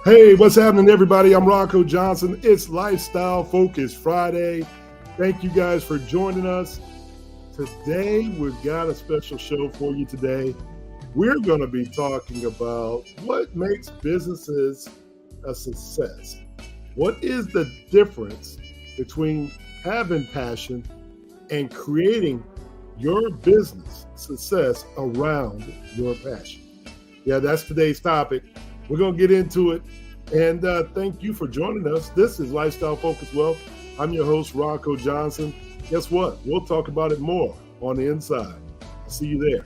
Hey, what's happening, everybody? I'm Ronco Johnson. It's Lifestyle Focus Friday. Thank you guys for joining us. Today, we've got a special show for you today. We're going to be talking about what makes businesses a success. What is the difference between having passion and creating your business success around your passion? Yeah, that's today's topic. We're going to get into it. And thank you for joining us. This is Lifestyle Focus Wealth. I'm your host, Ronco Johnson. Guess what? We'll talk about it more on the inside. See you there.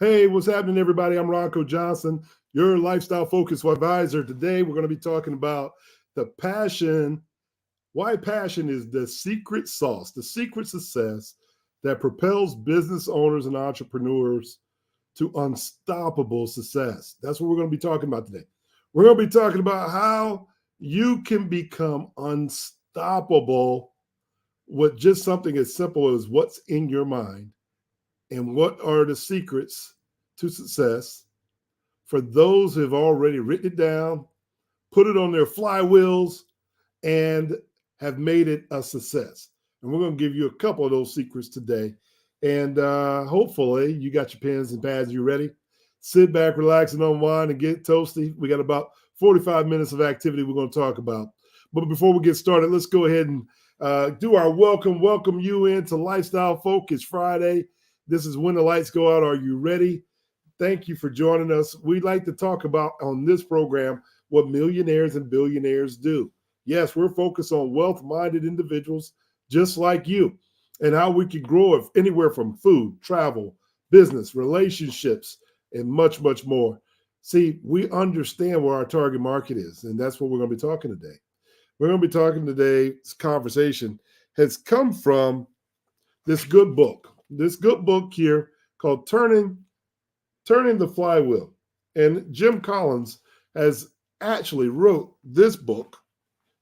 Hey, what's happening, everybody? I'm Ronco Johnson, your lifestyle focus advisor. Today, we're going to be talking about the passion, why passion is the secret sauce, the secret success that propels business owners and entrepreneurs to unstoppable success. That's what we're going to be talking about today. We're going to be talking about how you can become unstoppable with just something as simple as what's in your mind and what are the secrets to success for those who have already written it down, put it on their flywheels, and have made it a success. And we're going to give you a couple of those secrets today. And hopefully you got your pens and pads, you ready? Sit back, relax, and unwind and get toasty. We got about 45 minutes of activity we're going to talk about. But before we get started, let's go ahead and do our welcome you into Lifestyle Focus Friday. This is When the Lights Go Out. Are you ready? Thank you for joining us. We like to talk about on this program what millionaires and billionaires do. Yes, we're focused on wealth-minded individuals just like you and how we can grow anywhere from food, travel, business, relationships, and much, much more. See, we understand where our target market is, and that's what we're going to be talking today. We're going to be talking today, this conversation has come from this good book here called Turning the Flywheel. And Jim Collins has actually wrote this book,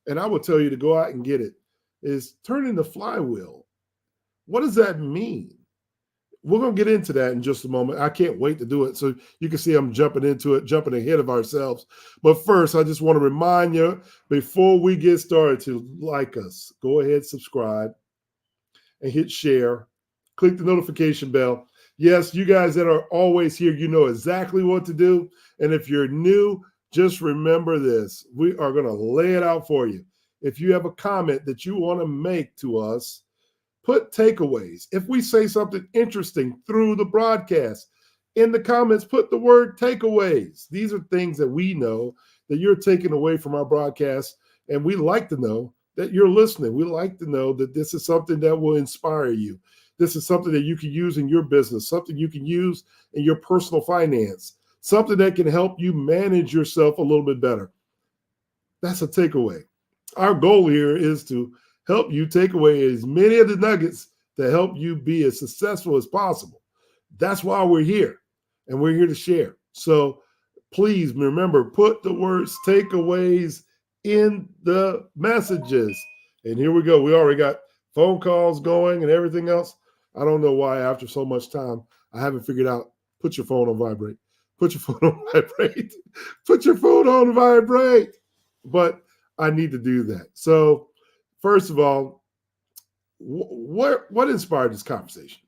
and I will tell you to go out and get it, is Turning the Flywheel. What does that mean? We're going to get into that in just a moment. I can't wait to do it. So you can see I'm jumping into it, jumping ahead of ourselves. But first, I just want to remind you, before we get started, to like us. Go ahead, subscribe, and hit share. Click the notification bell. Yes, you guys that are always here, you know exactly what to do. And if you're new, just remember this. We are going to lay it out for you. If you have a comment that you want to make to us, put takeaways. If we say something interesting through the broadcast, in the comments, put the word takeaways. These are things that we know that you're taking away from our broadcast, and we like to know that you're listening. We like to know that this is something that will inspire you. This is something that you can use in your business, something you can use in your personal finance, something that can help you manage yourself a little bit better. That's a takeaway. Our goal here is to help you take away as many of the nuggets to help you be as successful as possible. That's why we're here, and we're here to share. So please remember, put the words takeaways in the messages. And here we go. We already got phone calls going and everything else. I don't know why after so much time, I haven't figured out, put your phone on vibrate. Put your phone on vibrate. Put your phone on vibrate. But I need to do that. So first of all, what inspired this conversation?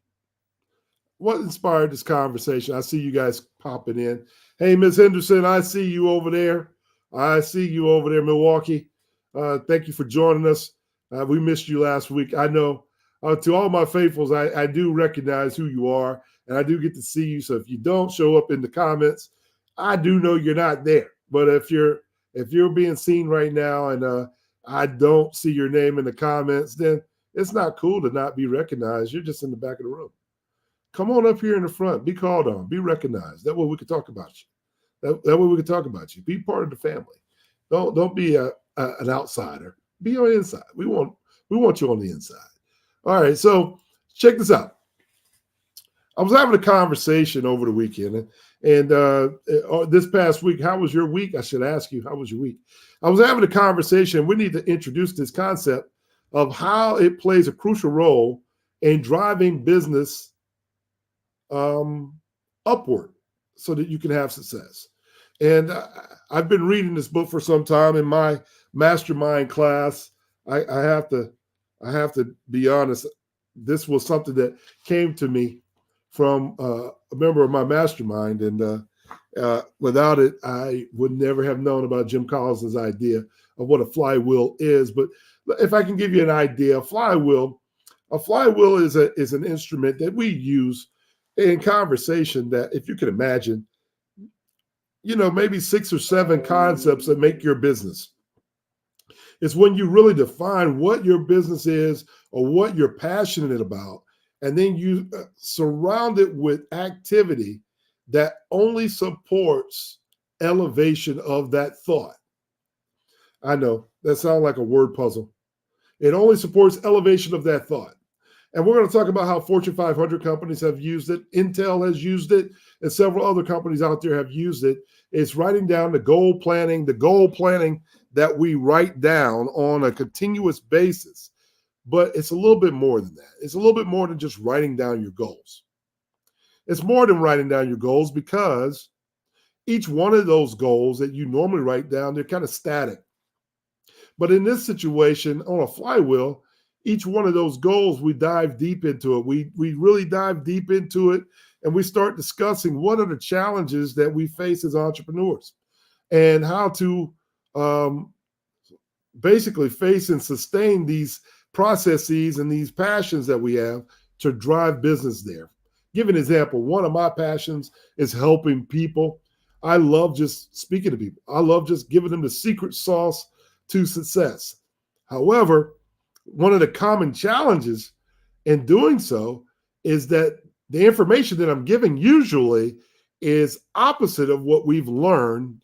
What inspired this conversation? I see you guys popping in. Hey, Ms. Henderson, I see you over there. Milwaukee. Thank you for joining us. We missed you last week. I know to all my faithfuls, I do recognize who you are, and I do get to see you. So if you don't show up in the comments, I do know you're not there. But if you're being seen right now and I don't see your name in the comments, then it's not cool to not be recognized. You're just in the back of the room. Come on up here in the front. Be called on. Be recognized. That way we can talk about you. That way we can talk about you. Be part of the family. Don't be an outsider. Be on the inside. We want you on the inside. All right, so check this out. I was having a conversation over the weekend, and this past week, how was your week? I should ask you, how was your week? I was having a conversation. We need to introduce this concept of how it plays a crucial role in driving business upward so that you can have success. And I've been reading this book for some time in my mastermind class. I have to be honest. This was something that came to me from a member of my mastermind, and without it, I would never have known about Jim Collins's idea of what a flywheel is. But if I can give you an idea, a flywheel is an instrument that we use in conversation. That, if you can imagine, maybe 6 or 7 concepts that make your business. It's when you really define what your business is or what you're passionate about, and then you surround it with activity that only supports elevation of that thought. I know that sounds like a word puzzle. It only supports elevation of that thought. And we're going to talk about how Fortune 500 companies have used it. Intel has used it, and several other companies out there have used it. It's writing down the goal planning that we write down on a continuous basis. But it's a little bit more than that. It's a little bit more than just writing down your goals. It's more than writing down your goals, because each one of those goals that you normally write down, they're kind of static. But in this situation, on a flywheel, each one of those goals, we dive deep into it. We really dive deep into it, and we start discussing what are the challenges that we face as entrepreneurs and how to basically face and sustain these processes and these passions that we have to drive business there. Give an example. One of my passions is helping people. I love just speaking to people. I love just giving them the secret sauce to success. However, one of the common challenges in doing so is that the information that I'm giving usually is opposite of what we've learned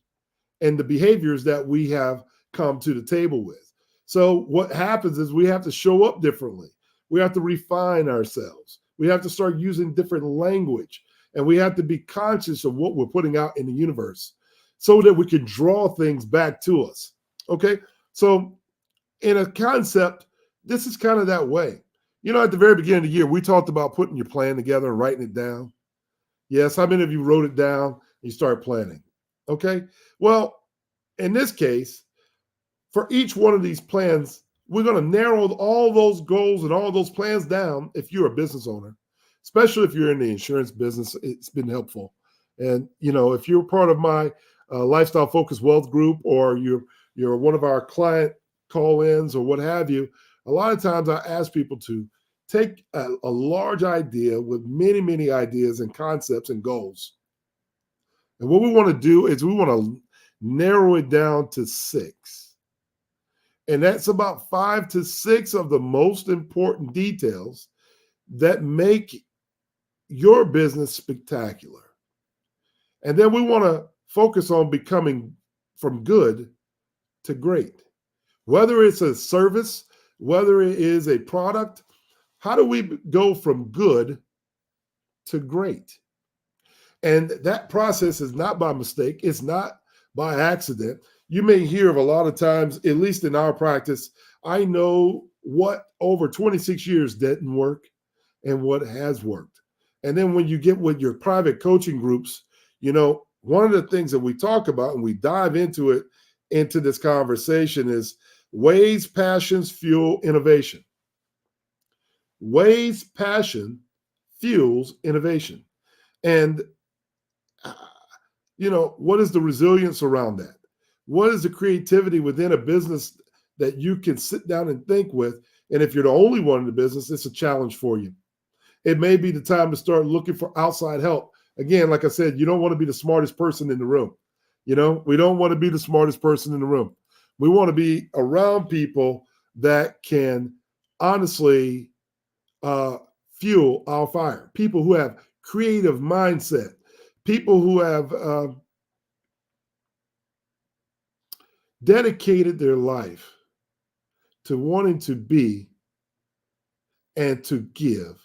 and the behaviors that we have come to the table with. So what happens is we have to show up differently. We have to refine ourselves. We have to start using different language, and we have to be conscious of what we're putting out in the universe so that we can draw things back to us. Okay. So in a concept, this is kind of that way. At the very beginning of the year, we talked about putting your plan together and writing it down. Yes. How many of you wrote it down and you start planning? Okay. Well, in this case, for each one of these plans, we're going to narrow all those goals and all those plans down. If you're a business owner, especially if you're in the insurance business, it's been helpful. And, if you're part of my lifestyle focused wealth group, or you're one of our client call-ins or what have you, a lot of times I ask people to take a large idea with many, many ideas and concepts and goals. And what we want to do is we want to narrow it down to 6. And that's about 5 to 6 of the most important details that make your business spectacular. And then we want to focus on becoming from good to great. Whether it's a service, whether it is a product, how do we go from good to great? And that process is not by mistake. It's not by accident. You may hear of a lot of times, at least in our practice, I know what over 26 years didn't work and what has worked. And then when you get with your private coaching groups, one of the things that we talk about and we dive into this conversation is ways passions fuel innovation. Ways passion fuels innovation. And, what is the resilience around that? What is the creativity within a business that you can sit down and think with? And if you're the only one in the business, it's a challenge for you. It may be the time to start looking for outside help. Again, like I said, you don't want to be the smartest person in the room. We don't want to be the smartest person in the room. We want to be around people that can honestly fuel our fire. People who have creative mindset. People who have dedicated their life to wanting to be and to give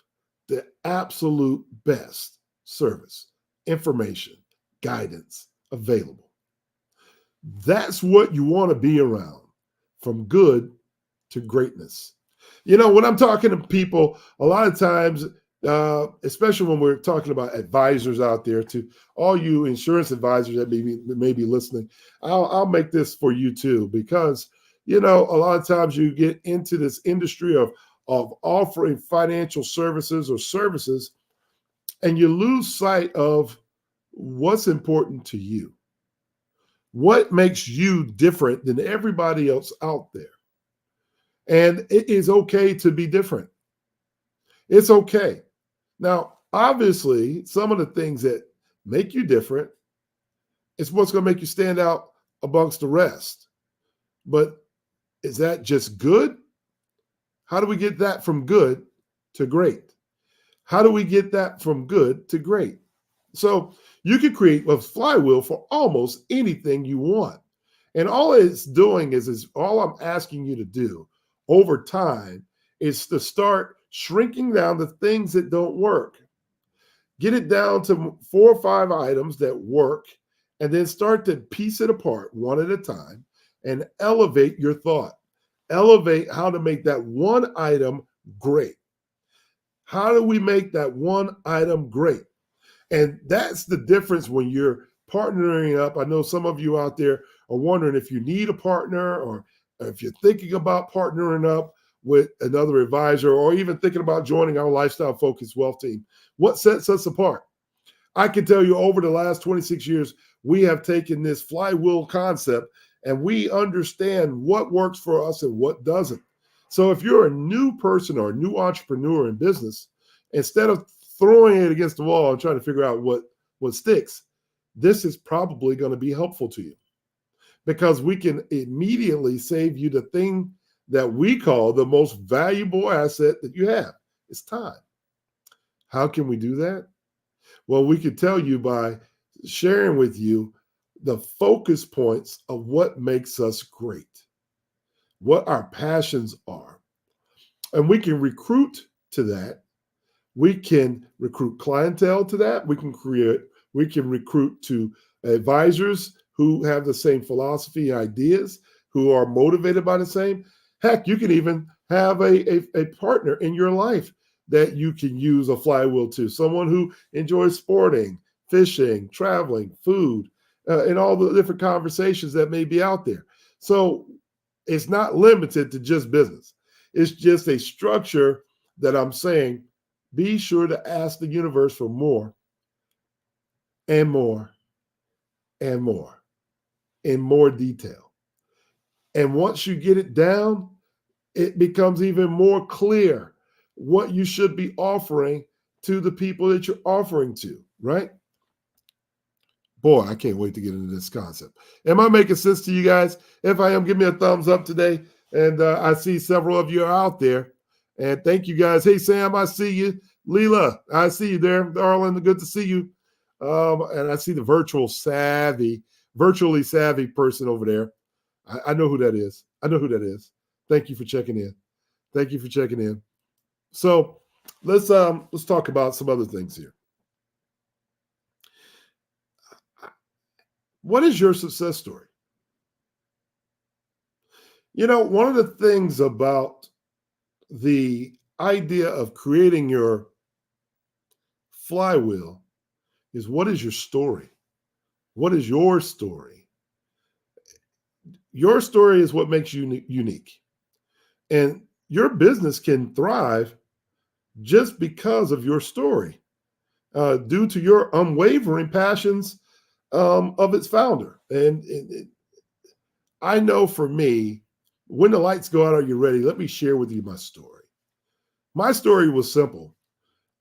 the absolute best service, information, guidance available. That's what you want to be around, from good to greatness. You know, when I'm talking to people, a lot of times, especially when we're talking about advisors out there, to all you insurance advisors that may be listening, I'll make this for you too, because, you know, a lot of times you get into this industry of offering financial services or services, and you lose sight of what's important to you. What makes you different than everybody else out there? And it is okay to be different. It's okay. Now, obviously, some of the things that make you different is what's going to make you stand out amongst the rest. But is that just good? How do we get that from good to great? How do we get that from good to great? So you can create a flywheel for almost anything you want. And all it's doing is all I'm asking you to do over time is to start shrinking down the things that don't work. Get it down to 4 or 5 items that work, and then start to piece it apart one at a time and elevate your thought. Elevate how to make that one item great. How do we make that one item great? And that's the difference when you're partnering up. I know some of you out there are wondering if you need a partner, or if you're thinking about partnering up with another advisor, or even thinking about joining our lifestyle focused wealth team. What sets us apart? I can tell you, over the last 26 years, we have taken this flywheel concept and we understand what works for us and what doesn't. So if you're a new person or a new entrepreneur in business, instead of throwing it against the wall and trying to figure out what sticks, this is probably going to be helpful to you, because we can immediately save you the thing that we call the most valuable asset that you have. It's time. How can we do that? Well, we could tell you by sharing with you the focus points of what makes us great, what our passions are. And we can recruit to that. We can recruit clientele to that. We can recruit to advisors who have the same philosophy, ideas, who are motivated by the same. Heck, you can even have a partner in your life that you can use a flywheel to. Someone who enjoys sporting, fishing, traveling, food, and all the different conversations that may be out there. So it's not limited to just business. It's just a structure that I'm saying, be sure to ask the universe for more and more and more in more detail. And once you get it down, it becomes even more clear what you should be offering to the people that you're offering to, right? Boy, I can't wait to get into this concept. Am I making sense to you guys? If I am, give me a thumbs up today. And I see several of you are out there. And thank you guys. Hey, Sam, I see you. Leela, I see you there. Darling, good to see you. And I see the virtually savvy person over there. I know who that is. Thank you for checking in. So let's talk about some other things here. What is your success story? You know, one of the things about the idea of creating your flywheel is, what is your story? What is your story? Your story is what makes you unique. And your business can thrive just because of your story, due to your unwavering passions of its founder. And I know for me, when the lights go out, are you ready? Let me share with you my story. My story was simple.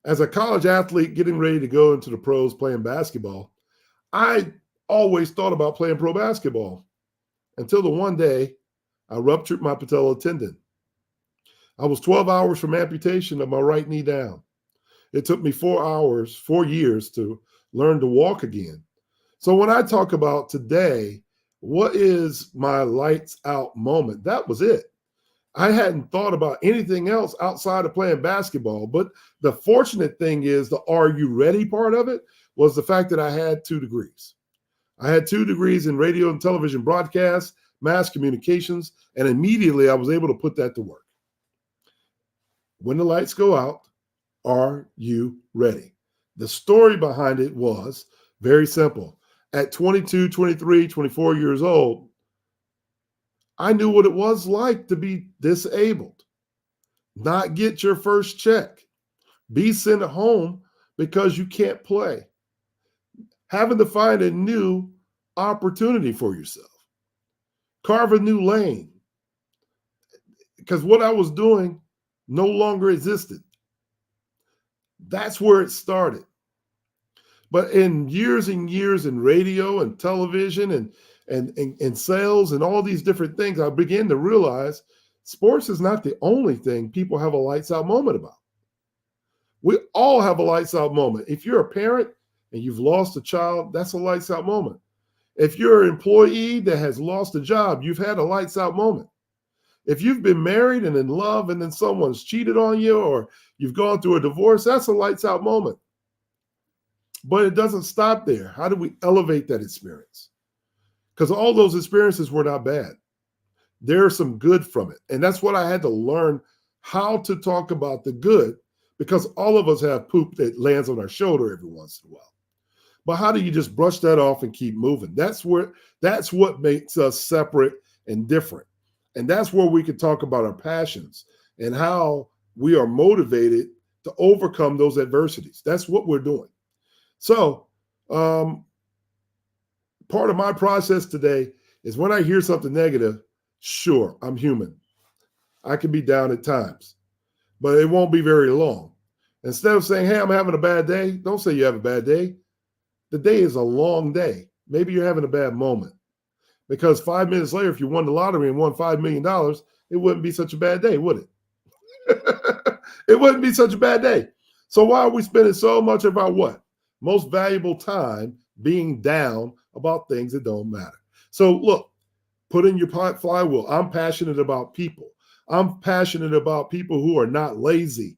As a college athlete getting ready to go into the pros playing basketball, I always thought about playing pro basketball, until the one day I ruptured my patellar tendon. I was 12 hours from amputation of my right knee down. It took me 4 years to learn to walk again. So when I talk about today, what is my lights out moment? That was it. I hadn't thought about anything else outside of playing basketball. But the fortunate thing is the "are you ready" part of it was the fact that I had 2 degrees. I had 2 degrees in radio and television broadcast, mass communications, and immediately I was able to put that to work. When the lights go out, are you ready? The story behind it was very simple. At 22, 23, 24 years old, I knew what it was like to be disabled, not get your first check, be sent home because you can't play, having to find a new opportunity for yourself, carve a new lane, because what I was doing no longer existed. That's where it started. But in years and years in radio and television and sales and all these different things, I began to realize sports is not the only thing people have a lights out moment about. We all have a lights out moment. If you're a parent and you've lost a child, that's a lights out moment. If you're an employee that has lost a job, you've had a lights out moment. If you've been married and in love and then someone's cheated on you or you've gone through a divorce, that's a lights out moment. But it doesn't stop there. How do we elevate that experience? Because all those experiences were not bad. There's some good from it. And that's what I had to learn, how to talk about the good, because all of us have poop that lands on our shoulder every once in a while. But how do you just brush that off and keep moving? That's what makes us separate and different. And that's where we can talk about our passions and how we are motivated to overcome those adversities. That's what we're doing. So part of my process today is when I hear something negative, sure, I'm human. I can be down at times, but it won't be very long. Instead of saying, hey, I'm having a bad day, don't say you have a bad day. The day is a long day. Maybe you're having a bad moment. Because 5 minutes later, if you won the lottery and won $5 million, it wouldn't be such a bad day, would it? It wouldn't be such a bad day. So why are we spending so much of our what? Most valuable time being down about things that don't matter? So look, put in your flywheel. I'm passionate about people. I'm passionate about people who are not lazy.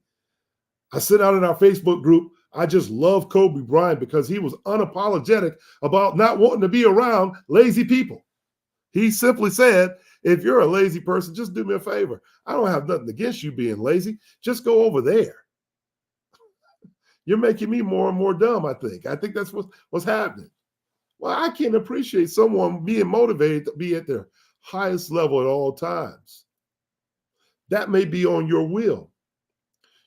I sit out in our Facebook group. I just love Kobe Bryant because he was unapologetic about not wanting to be around lazy people. He simply said, if you're a lazy person, just do me a favor. I don't have nothing against you being lazy. Just go over there. You're making me more and more dumb, I think. I think that's what's happening. Well, I can appreciate someone being motivated to be at their highest level at all times. That may be on your will.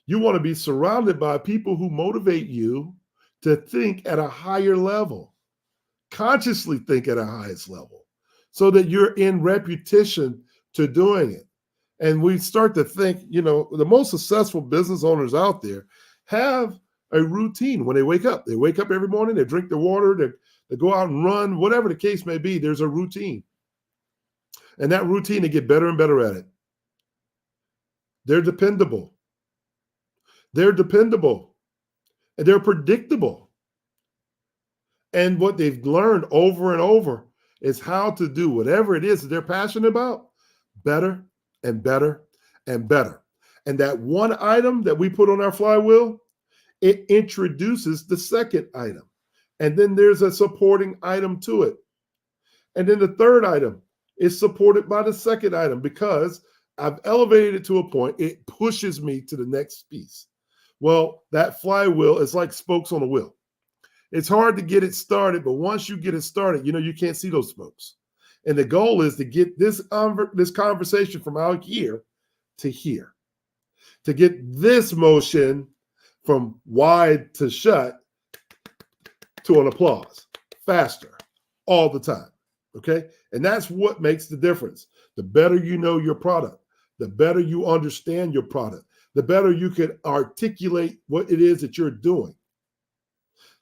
You want to be surrounded by people who motivate you to think at a higher level, consciously think at a highest level, so that you're in repetition to doing it. And we start to think, the most successful business owners out there have a routine when they wake up. They wake up every morning, they drink their water, they go out and run, whatever the case may be, there's a routine. And that routine, they get better and better at it. They're dependable. They're dependable. And they're predictable. And what they've learned over and over is how to do whatever it is that they're passionate about better and better and better. And that one item that we put on our flywheel, it introduces the second item. And then there's a supporting item to it. And then the third item is supported by the second item because I've elevated it to a point, it pushes me to the next piece. Well, that flywheel is like spokes on a wheel. It's hard to get it started, but once you get it started, you can't see those spokes. And the goal is to get this conversation from out here to here, to get this motion from wide to shut to an applause faster all the time. Okay. And that's what makes the difference. The better you know your product, the better you understand your product, the better you can articulate what it is that you're doing,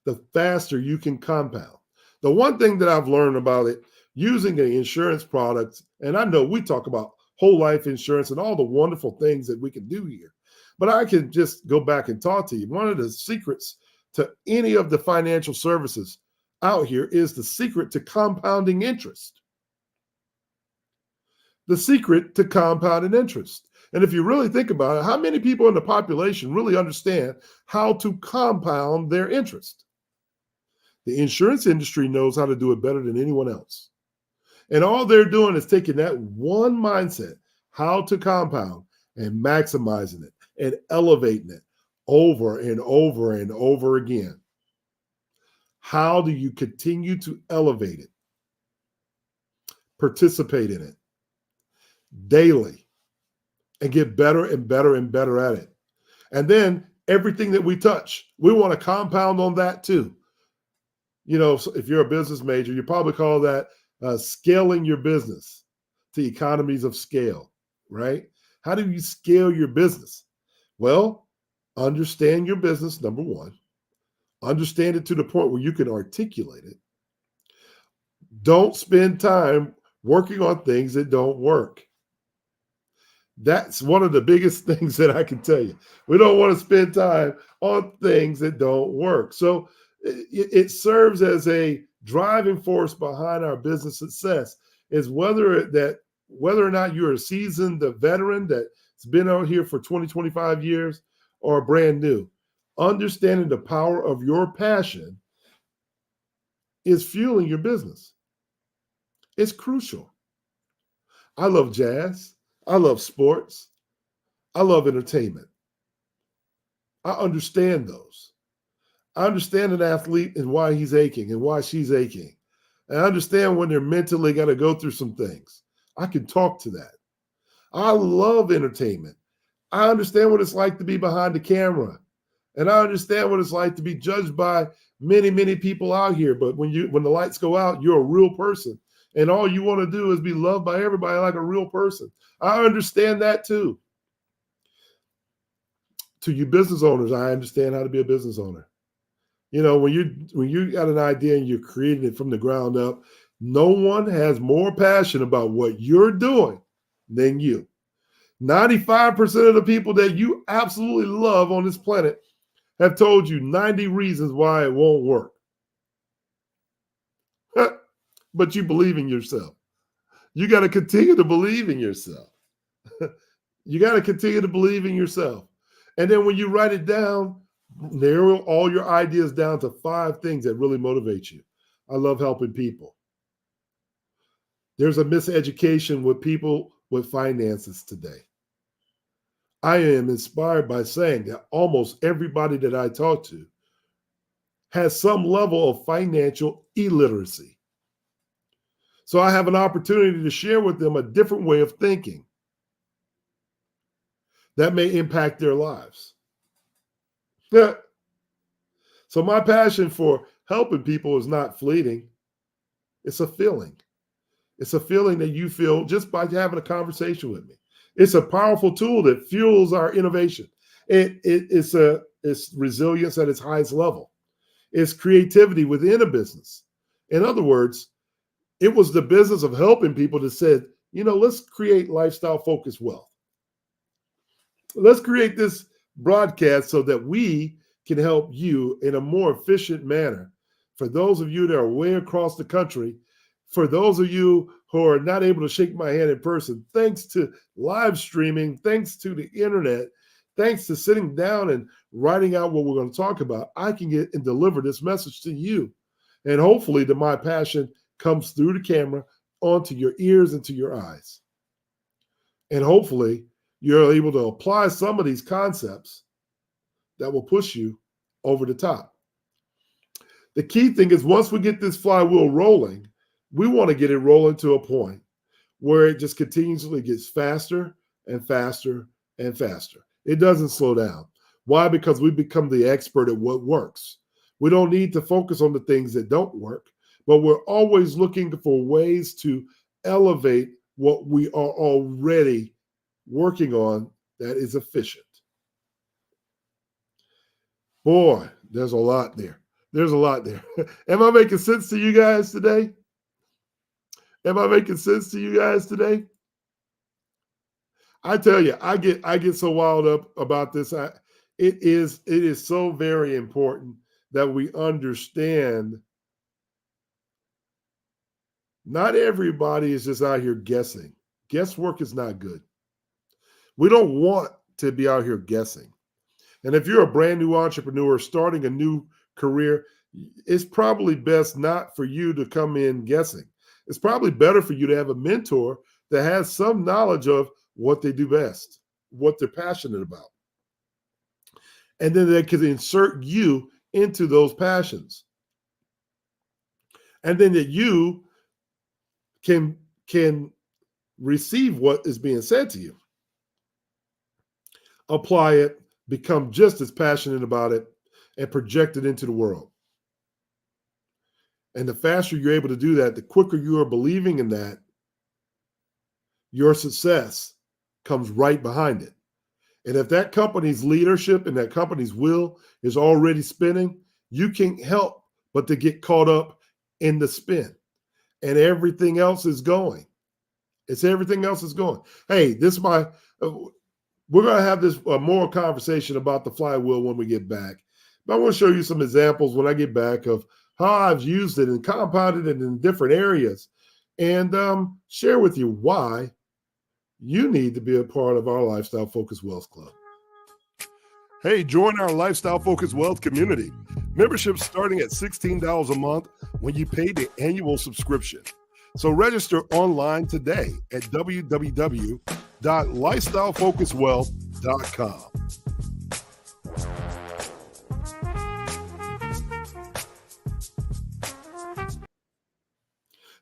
the faster you can compound. The one thing that I've learned about it, using an insurance product, and I know we talk about whole life insurance and all the wonderful things that we can do here, but I can just go back and talk to you. One of the secrets to any of the financial services out here is the secret to compounding interest. The secret to compounding interest. And if you really think about it, how many people in the population really understand how to compound their interest? The insurance industry knows how to do it better than anyone else. And all they're doing is taking that one mindset, how to compound, and maximizing it and elevating it over and over and over again. How do you continue to elevate it, participate in it daily, and get better and better and better at it? And then everything that we touch, we want to compound on that too. You know, if you're a business major, you probably call that scaling your business to economies of scale, right? How do you scale your business? Well, understand your business, number one. Understand it to the point where you can articulate it. Don't spend time working on things that don't work. That's one of the biggest things that I can tell you. We don't want to spend time on things that don't work. So it serves as a driving force behind our business success, is whether or not you're a seasoned veteran that's been out here for 20, 25 years or brand new. Understanding the power of your passion is fueling your business. It's crucial. I love jazz. I love sports. I love entertainment. I understand those. I understand an athlete and why he's aching and why she's aching. And I understand when they're mentally got to go through some things. I can talk to that. I love entertainment. I understand what it's like to be behind the camera. And I understand what it's like to be judged by many, many people out here. But when the lights go out, you're a real person. And all you want to do is be loved by everybody like a real person. I understand that too. To you business owners, I understand how to be a business owner. You know, when you got an idea and you're creating it from the ground up, no one has more passion about what you're doing than you. 95% of the people that you absolutely love on this planet have told you 90 reasons why it won't work. But you believe in yourself. You got to continue to believe in yourself. You got to continue to believe in yourself. And then when you write it down, narrow all your ideas down to 5 things that really motivate you. I love helping people. There's a miseducation with people with finances today. I am inspired by saying that almost everybody that I talk to has some level of financial illiteracy. So I have an opportunity to share with them a different way of thinking that may impact their lives. Yeah. So my passion for helping people is not fleeting. It's a feeling. It's a feeling that you feel just by having a conversation with me. It's a powerful tool that fuels our innovation. It's resilience at its highest level. It's creativity within a business. In other words, it was the business of helping people that said, you know, let's create lifestyle focused wealth. Let's create this broadcast so that we can help you in a more efficient manner. For those of you that are way across the country, for those of you who are not able to shake my hand in person, thanks to live streaming, thanks to the internet, thanks to sitting down and writing out what we're going to talk about, I can get and deliver this message to you. And hopefully that my passion comes through the camera onto your ears and to your eyes. And hopefully you're able to apply some of these concepts that will push you over the top. The key thing is once we get this flywheel rolling, we want to get it rolling to a point where it just continuously gets faster and faster and faster. It doesn't slow down. Why? Because we become the expert at what works. We don't need to focus on the things that don't work, but we're always looking for ways to elevate what we are already working on that is efficient. Boy, there's a lot there. There's a lot there. Am I making sense to you guys today? Am I making sense to you guys today? I tell you, I get so wild up about this. It is so very important that we understand not everybody is just out here guessing. Guesswork is not good. We don't want to be out here guessing. And if you're a brand new entrepreneur starting a new career, it's probably best not for you to come in guessing. It's probably better for you to have a mentor that has some knowledge of what they do best, what they're passionate about. And then they can insert you into those passions. And then that you can receive what is being said to you, apply it, become just as passionate about it, and project it into the world. And the faster you're able to do that, the quicker you are believing in that, your success comes right behind it. And if that company's leadership and that company's will is already spinning, you can't help but to get caught up in the spin. And everything else is going. It's everything else is going. Hey, this is my, we're going to have this more conversation about the flywheel when we get back. But I want to show you some examples when I get back of how I've used it and compounded it in different areas, and share with you why you need to be a part of our Lifestyle Focused Wealth Club. Hey, join our Lifestyle Focused Wealth community. Membership starting at $16 a month when you pay the annual subscription. So register online today at www.lifestylefocusedwealth.com.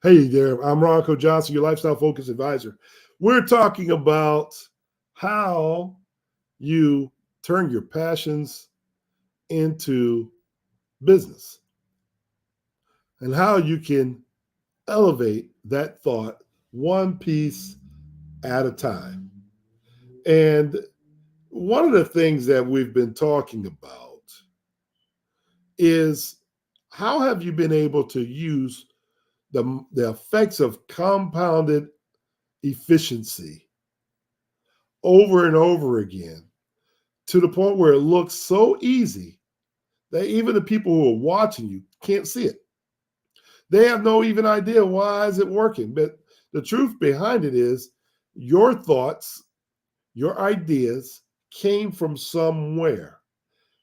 Hey there, I'm Ronco Johnson, your Lifestyle Focus Advisor. We're talking about how you turn your passions into business and how you can elevate that thought one piece at a time. And one of the things that we've been talking about is how have you been able to use the effects of compounded efficiency over and over again to the point where it looks so easy that even the people who are watching you can't see it. They have no even idea why is it working. But the truth behind it is your thoughts, your ideas came from somewhere.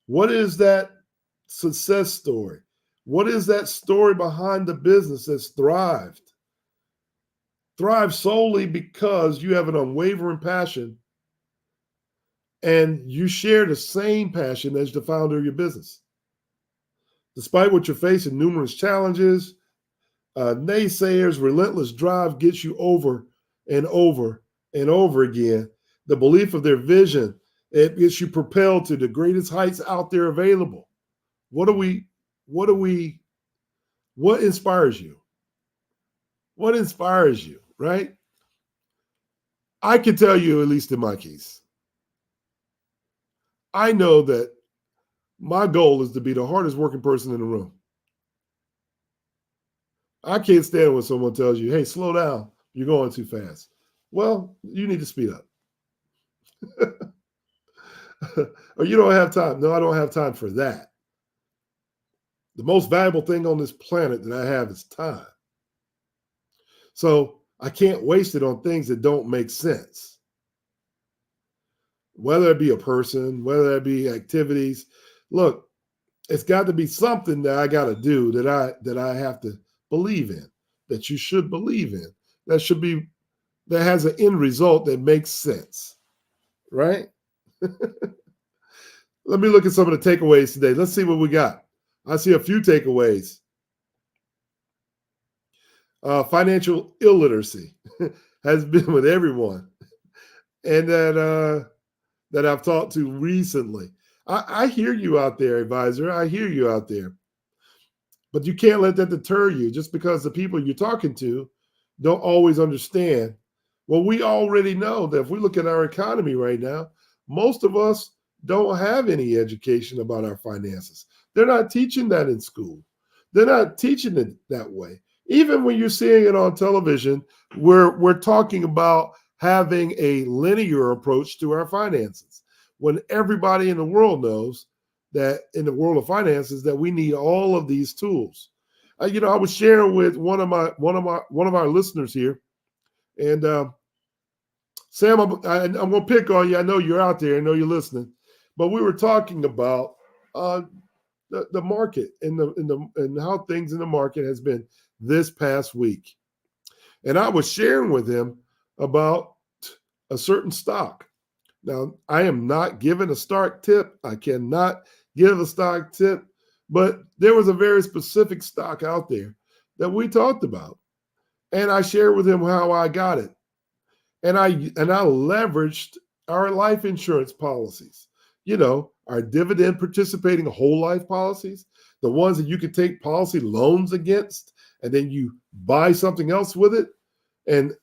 What is that success story? What is that story behind the business that's thrived? Thrive solely because you have an unwavering passion and you share the same passion as the founder of your business. Despite what you're facing, numerous challenges, naysayers, relentless drive gets you over and over and over again. The belief of their vision, it gets you propelled to the greatest heights out there available. What inspires you? What inspires you, right? I can tell you, at least in my case, I know that my goal is to be the hardest working person in the room. I can't stand when someone tells you, hey, slow down, you're going too fast. Well, you need to speed up. Or you don't have time. No, I don't have time for that. The most valuable thing on this planet that I have is time. So I can't waste it on things that don't make sense. Whether it be a person, whether it be activities. Look, it's got to be something that I got to do that I have to believe in, that you should believe in, that has an end result that makes sense, right? Let me look at some of the takeaways today. Let's see what we got. I see a few takeaways. Financial illiteracy has been with everyone, and that I've talked to recently. I hear you out there, advisor. I hear you out there. But you can't let that deter you just because the people you're talking to don't always understand. Well, we already know that if we look at our economy right now, most of us don't have any education about our finances. They're not teaching that in school. They're not teaching it that way. Even when you're seeing it on television, we're talking about having a linear approach to our finances, when everybody in the world knows that in the world of finances that we need all of these tools. I was sharing with one of our listeners here, and Sam, I'm going to pick on you. I know you're out there. I know you're listening. But we were talking about the market and how things in the market has been this past week. And I was sharing with him about a certain stock. Now, I am not giving a stock tip. I cannot give a stock tip, but there was a very specific stock out there that we talked about. And I shared with him how I got it. And I leveraged our life insurance policies. You know, our dividend participating whole life policies, the ones that you could take policy loans against, and then you buy something else with it. And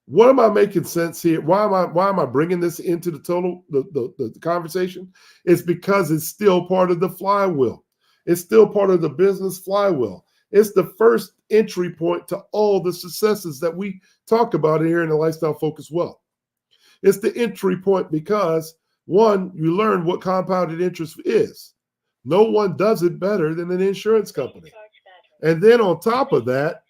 what am I making sense here? Why am I bringing this into the conversation? It's because it's still part of the flywheel. It's still part of the business flywheel. It's the first entry point to all the successes that we talk about here in the Lifestyle Focused Wealth. It's the entry point because, one, you learn what compounded interest is. No one does it better than an insurance company. And then on top of that,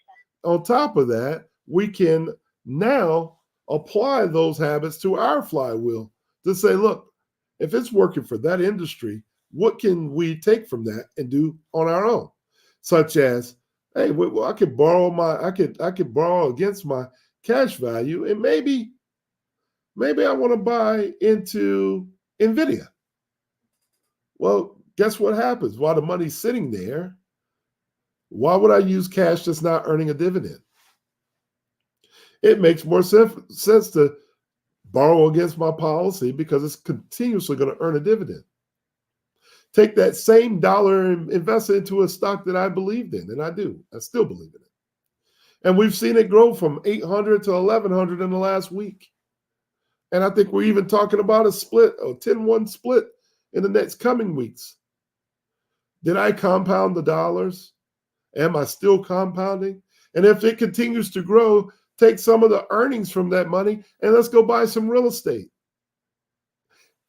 we can now apply those habits to our flywheel to say, look, if it's working for that industry, what can we take from that and do on our own? Such as, hey, well, I could borrow against my cash value, and maybe I want to buy into Nvidia. Well, guess what happens? While the money's sitting there, why would I use cash that's not earning a dividend? It makes more sense to borrow against my policy because it's continuously going to earn a dividend. Take that same dollar and invest it into a stock that I believed in, and I do. I still believe in it. And we've seen it grow from 800 to 1,100 in the last week. And I think we're even talking about a split, a 10-1 split in the next coming weeks. Did I compound the dollars? Am I still compounding? And if it continues to grow, take some of the earnings from that money and let's go buy some real estate.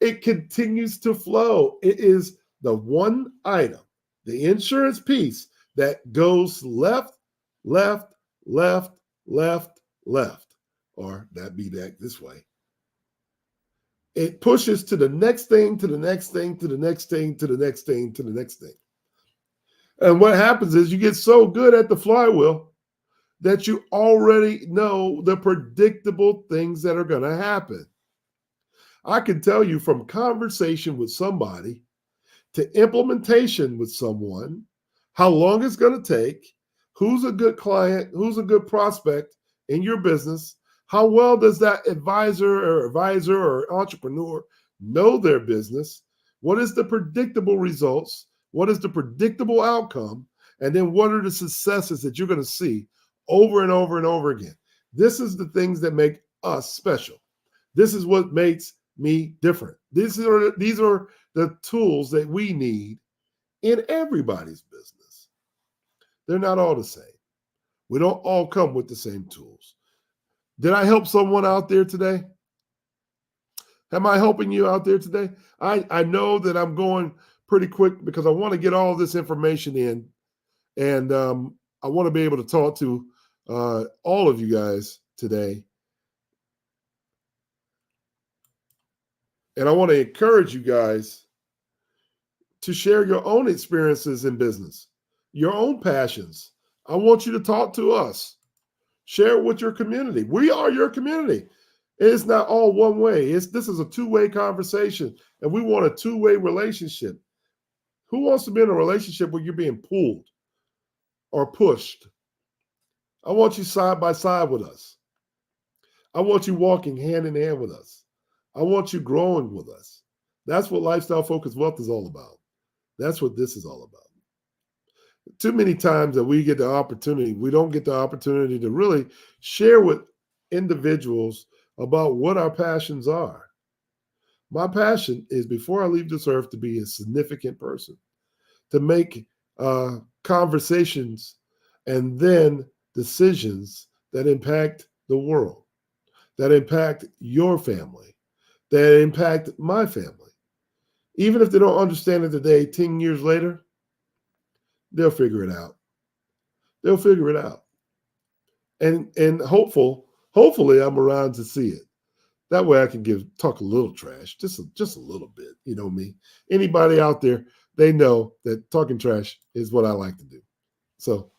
It continues to flow. It is the one item, the insurance piece, that goes left, left, left, left, left, or that be that this way. It pushes to the next thing, to the next thing, to the next thing, to the next thing, to the next thing. And what happens is you get so good at the flywheel that you already know the predictable things that are going to happen. I can tell you from conversation with somebody to implementation with someone, how long it's going to take, who's a good client, who's a good prospect in your business, how well does that advisor or entrepreneur know their business, what is the predictable results, what is the predictable outcome, and then what are the successes that you're going to see over and over and over again. This is the things that make us special. This is what makes me different. These are the tools that we need in everybody's business. They're not all the same. We don't all come with the same tools. Did I help someone out there today? Am I helping you out there today? I know that I'm going pretty quick because I want to get all this information in, and I want to be able to talk to all of you guys today. And I want to encourage you guys to share your own experiences in business, your own passions. I want you to talk to us. Share it with your community. We are your community. It's not all one way. This is a two-way conversation, and we want a two-way relationship. Who wants to be in a relationship where you're being pulled or pushed? I want you side by side with us. I want you walking hand in hand with us. I want you growing with us. That's what Lifestyle Focused Wealth is all about. That's what this is all about. Too many times that we don't get the opportunity to really share with individuals about what our passions are. My passion is, before I leave this earth, to be a significant person, to make conversations and then decisions that impact the world, that impact your family, that impact my family. Even if they don't understand it today, 10 years later, they'll figure it out. They'll figure it out. And hopefully I'm around to see it. That way I can talk a little trash, just a little bit. You know me. Anybody out there, they know that talking trash is what I like to do. So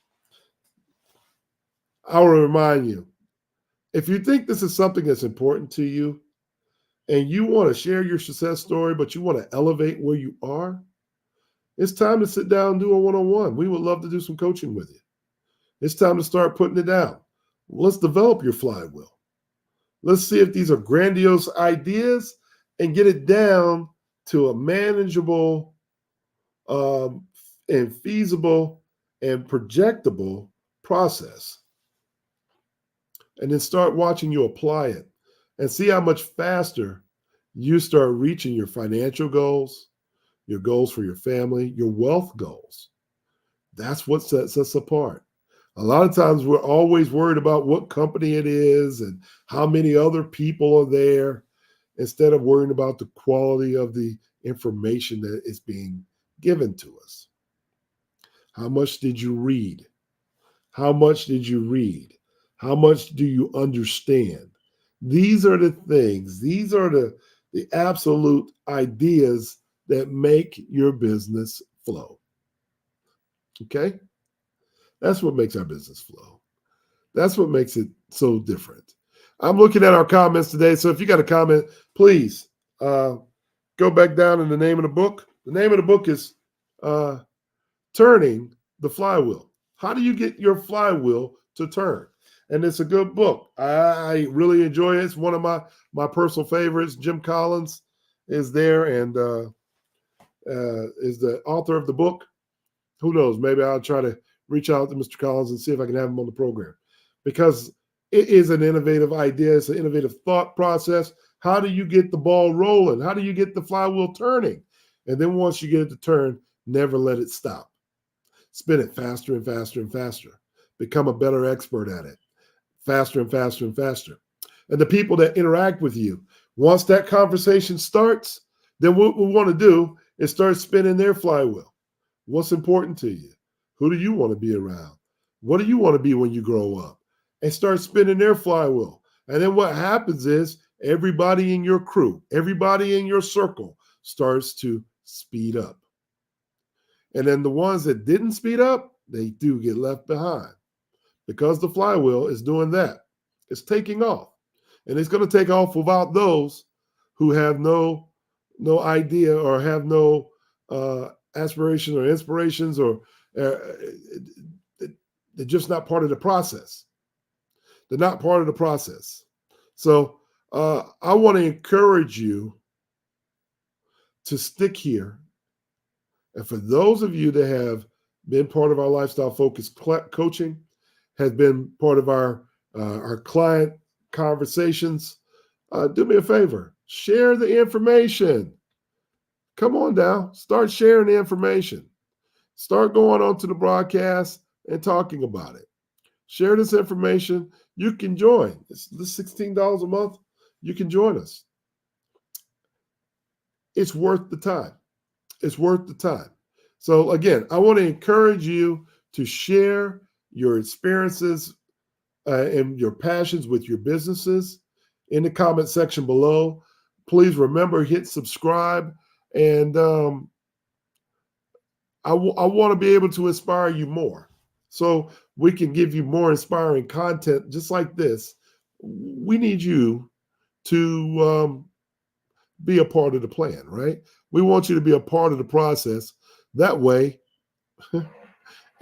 I will remind you, if you think this is something that's important to you and you want to share your success story, but you want to elevate where you are, it's time to sit down and do a one-on-one. We would love to do some coaching with you. It's time to start putting it down. Let's develop your flywheel. Let's see if these are grandiose ideas and get it down to a manageable and feasible and projectable process. And then start watching you apply it and see how much faster you start reaching your financial goals, your goals for your family, your wealth goals. That's what sets us apart. A lot of times we're always worried about what company it is and how many other people are there instead of worrying about the quality of the information that is being given to us. How much did you read? How much did you read? How much do you understand? These are the things, these are the absolute ideas that make your business flow. Okay? That's what makes our business flow. That's what makes it so different. I'm looking at our comments today. So if you got a comment, please go back down in the name of the book. The name of the book is Turning the Flywheel. How do you get your flywheel to turn? And it's a good book. I really enjoy it. It's one of my personal favorites. Jim Collins is there and is the author of the book. Who knows? Maybe I'll try to reach out to Mr. Collins and see if I can have him on the program, because it is an innovative idea. It's an innovative thought process. How do you get the ball rolling? How do you get the flywheel turning? And then once you get it to turn, never let it stop. Spin it faster and faster and faster. Become a better expert at it. Faster and faster and faster. And the people that interact with you, once that conversation starts, then what we want to do is start spinning their flywheel. What's important to you? Who do you want to be around? What do you want to be when you grow up? And start spinning their flywheel. And then what happens is everybody in your crew, everybody in your circle starts to speed up. And then the ones that didn't speed up, they do get left behind, because the flywheel is doing that. It's taking off. And it's going to take off without those who have no idea or have no aspirations or inspirations, or they're just not part of the process. They're not part of the process. So I want to encourage you to stick here. And for those of you that have been part of our lifestyle focused coaching, has been part of our client conversations, do me a favor, share the information. Come on down, start sharing the information. Start going on to the broadcast and talking about it. Share this information. You can join. It's $16 a month. You can join us. It's worth the time. It's worth the time. So again, I want to encourage you to share your experiences and your passions with your businesses in the comment section below. Please remember, hit subscribe. And I want to be able to inspire you more, so we can give you more inspiring content just like this. We need you to be a part of the plan, right? We want you to be a part of the process. That way,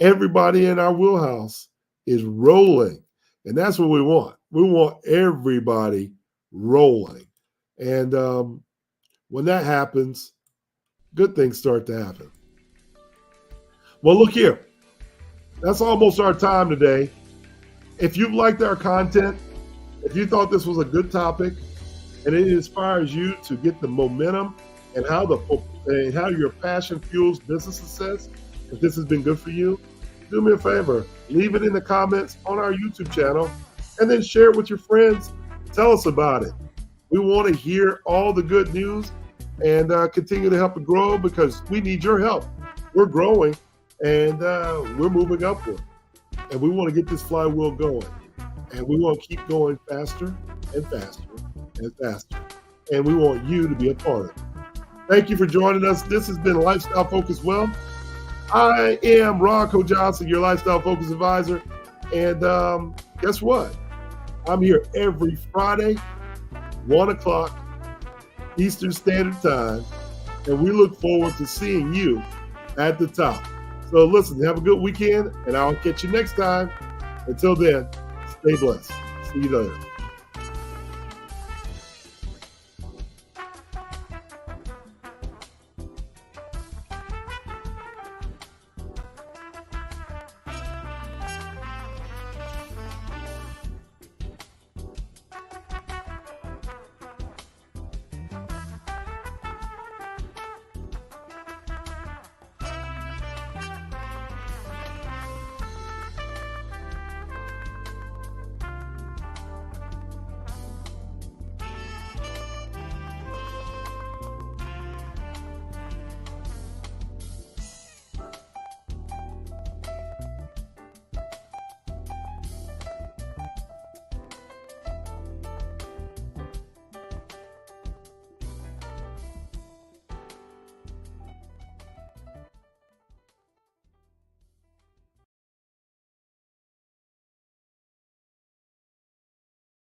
everybody in our wheelhouse is rolling. And that's what we want. We want everybody rolling. And when that happens, good things start to happen. Well, look here. That's almost our time today. If you've liked our content, if you thought this was a good topic, and it inspires you to get the momentum and how your passion fuels business success, if this has been good for you, do me a favor, leave it in the comments on our YouTube channel, and then share it with your friends. Tell us about it. We want to hear all the good news and continue to help it grow, because we need your help. We're growing and we're moving upward, and we want to get this flywheel going, and we want to keep going faster and faster as pastors. And we want you to be a part of it. Thank you for joining us. This has been Lifestyle Focused Wealth. I am Ronco Johnson, your Lifestyle Focus Advisor. And guess what? I'm here every Friday, 1 o'clock Eastern Standard Time. And we look forward to seeing you at the top. So listen, have a good weekend, and I'll catch you next time. Until then, stay blessed. See you later.